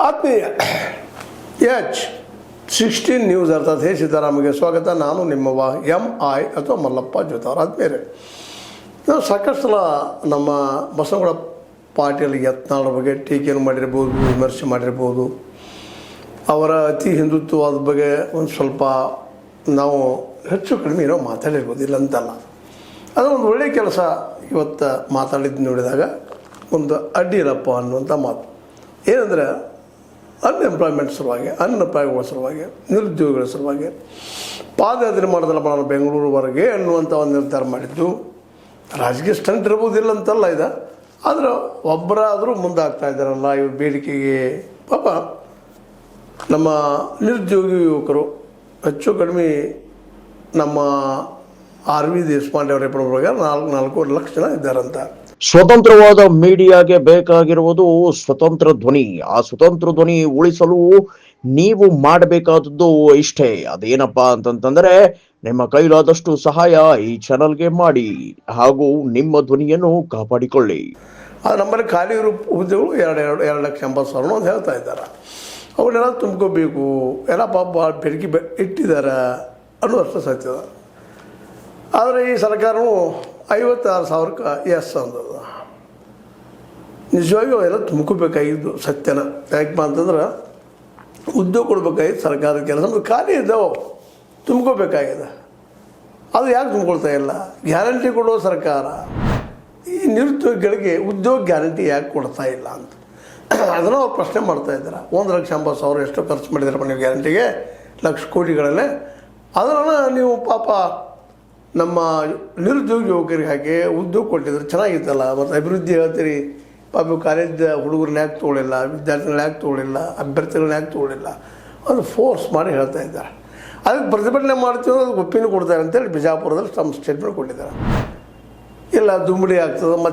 ಆತ್ಮೀಯ H16 news ಅರ್ಥಾತ್ ಹೇ ಸಿದ್ದರಾಮಗೆ ಸ್ವಾಗತ. ನಾನು ನಿಮ್ಮವ MI ಅಥವಾ ಮಲ್ಲಪ್ಪ ಜೋತಾರ್. ಆದ್ಮೇಲೆ ನಾವು ಸಾಕಷ್ಟು ಸಲ ನಮ್ಮ ಬಸವನಗೌಡ ಪಾಟೀಲ್ ಯತ್ನಾಳ್ ಬಗ್ಗೆ ಟೀಕೆಯನ್ನು ಮಾಡಿರ್ಬೋದು, ವಿಮರ್ಶೆ ಮಾಡಿರ್ಬೋದು. ಅವರ ಅತಿ ಹಿಂದುತ್ವವಾದ ಬಗ್ಗೆ ಒಂದು ಸ್ವಲ್ಪ ನಾವು ಹೆಚ್ಚು ಕಡಿಮೆ ಏನೋ ಮಾತಾಡಿರ್ಬೋದು, ಇಲ್ಲ ಅಂತಲ್ಲ. ಅದು ಒಂದು ಒಳ್ಳೆಯ ಕೆಲಸ ಇವತ್ತು ಮಾತಾಡಿದ್ದು ನೋಡಿದಾಗ ಒಂದು ಅಡ್ಡಿ ಇಲ್ಲಪ್ಪ ಅನ್ನುವಂಥ ಮಾತು ಏನಂದರೆ, ಅನ್ಎಂಪ್ಲಾಯ್ಮೆಂಟ್ ಸಲುವಾಗಿ, ಅನ್ಎಂಪ್ಲಾಯ್ಗಳ ಸಲುವಾಗಿ, ನಿರುದ್ಯೋಗಿಗಳ ಸಲುವಾಗಿ ಪಾದಯಾತ್ರೆ ಮಾಡೋದಲ್ಲಪ್ಪ ನಾನು ಬೆಂಗಳೂರುವರೆಗೆ ಅನ್ನುವಂಥ ಒಂದು ನಿರ್ಧಾರ ಮಾಡಿದ್ದು. ರಾಜಕೀಯ ಸ್ಟಂಟ್ ಇರ್ಬೋದಿಲ್ಲ ಅಂತಲ್ಲ ಇದು, ಆದರೆ ಒಬ್ಬರಾದರೂ ಮುಂದಾಗ್ತಾ ಇದ್ದಾರಲ್ಲ ಇವ್ರ ಬೇಡಿಕೆಗೆ. ಪಾಪ ನಮ್ಮ ನಿರುದ್ಯೋಗಿ ಯುವಕರು ಹೆಚ್ಚು ಕಡಿಮೆ ನಮ್ಮ RV ದೇಶಪಾಂಡೆ ಅವರ ಪ್ರಕಾರ 4 ಲಕ್ಷ ಜನ ಇದ್ದಾರಂತ. ಸ್ವತಂತ್ರವಾದ ಮೀಡಿಯಾಗೆ ಬೇಕಾಗಿರುವುದು ಸ್ವತಂತ್ರ ಧ್ವನಿ. ಆ ಸ್ವತಂತ್ರ ಧ್ವನಿ ಉಳಿಸಲು ನೀವು ಮಾಡಬೇಕಾದದ್ದು ಇಷ್ಟೇ. ಅದೇನಪ್ಪಾ ಅಂತಂತಂದ್ರೆ, ನಿಮ್ಮ ಕೈಲಾದಷ್ಟು ಸಹಾಯ ಈ ಚಾನಲ್ಗೆ ಮಾಡಿ ಹಾಗೂ ನಿಮ್ಮ ಧ್ವನಿಯನ್ನು ಕಾಪಾಡಿಕೊಳ್ಳಿ. ಅದು ನಮ್ಮಲ್ಲಿ ಖಾಲಿ ಇರೋ ಹುದ್ದೆಗಳು 2,80,000 ಅಂತ ಹೇಳ್ತಾ ಇದ್ದಾರೆ. ಅವನ್ನೆಲ್ಲ ತುಂಬ್ಕೋಬೇಕು, ಎಲ್ಲ ಪಾಪ ಬೇಡಿಕೆ ಇಟ್ಟಿದ್ದಾರೆ ಅನ್ನೋದಷ್ಟು ಸತ್ಯದ. ಆದರೆ ಈ ಸರ್ಕಾರವು 56,000ಕ್ಕೆ ಎಸ್ ಅಂದದ. ನಿಜವಾಗಿ ಅವೆಲ್ಲ ತುಂಬ್ಕೋಬೇಕಾಗಿದ್ದು ಸತ್ಯನ. ಯಾಕಪ್ಪ ಅಂತಂದ್ರೆ ಉದ್ಯೋಗ ಕೊಡ್ಬೇಕಾಗಿದ್ದು ಸರ್ಕಾರದ ಕೆಲಸ ಖಾಲಿ ಇದ್ದಾವೆ, ತುಂಬ್ಕೋಬೇಕಾಗಿದೆ. ಅದು ಯಾಕೆ ತುಂಬ್ಕೊಳ್ತಾ ಇಲ್ಲ? ಗ್ಯಾರಂಟಿ ಕೊಡೋ ಸರ್ಕಾರ ಈ ನಿರುದ್ಯೋಗಿಗಳಿಗೆ ಉದ್ಯೋಗ ಗ್ಯಾರಂಟಿ ಯಾಕೆ ಕೊಡ್ತಾ ಇಲ್ಲ ಅಂತ ಅದನ್ನು ಅವ್ರು ಪ್ರಶ್ನೆ ಮಾಡ್ತಾ ಇದ್ದಾರೆ. 1,80,000 ಎಷ್ಟು ಖರ್ಚು ಮಾಡಿದಾರಪ್ಪ ನೀವು ಗ್ಯಾರಂಟಿಗೆ, ಲಕ್ಷ ಕೋಟಿಗಳಲ್ಲೇ. ಅದನ್ನು ನೀವು ಪಾಪ ನಮ್ಮ ನಿರುದ್ಯೋಗ ಯುವಕರಿಗೆ ಹಾಕಿ ಉದ್ಯೋಗ ಕೊಟ್ಟಿದ್ರೆ ಚೆನ್ನಾಗಿತ್ತಲ್ಲ. ಮತ್ತು ಅಭಿವೃದ್ಧಿ ಹೇಳ್ತೀರಿ, ಪಾಪ ಕಾಲೇಜ್ ಹುಡುಗರನ್ನ ಯಾಕೆ ತೊಗೊಳಿಲ್ಲ, ವಿದ್ಯಾರ್ಥಿಗಳನ್ನ ಯಾಕೆ ತೊಗೊಳಿಲ್ಲ, ಅಭ್ಯರ್ಥಿಗಳನ್ನ ಯಾಕೆ ತೊಗೊಳಿಲ್ಲ, ಅದು ಫೋರ್ಸ್ ಮಾಡಿ ಹೇಳ್ತಾ ಇದ್ದಾರೆ. ಅದಕ್ಕೆ ಪ್ರತಿಭಟನೆ ಮಾಡ್ತೀವಿ, ಅದಕ್ಕೆ ಒಪ್ಪಿಗೆ ಕೊಡ್ತಾರೆ ಅಂತೇಳಿ ಬಿಜಾಪುರದಲ್ಲಿ ತಮ್ಮ ಸ್ಟೇಟ್ಮೆಂಟ್ ಕೊಟ್ಟಿದ್ದಾರೆ. ಇಲ್ಲ ದುಂಬಡಿ ಆಗ್ತದೆ, ಮತ್ತು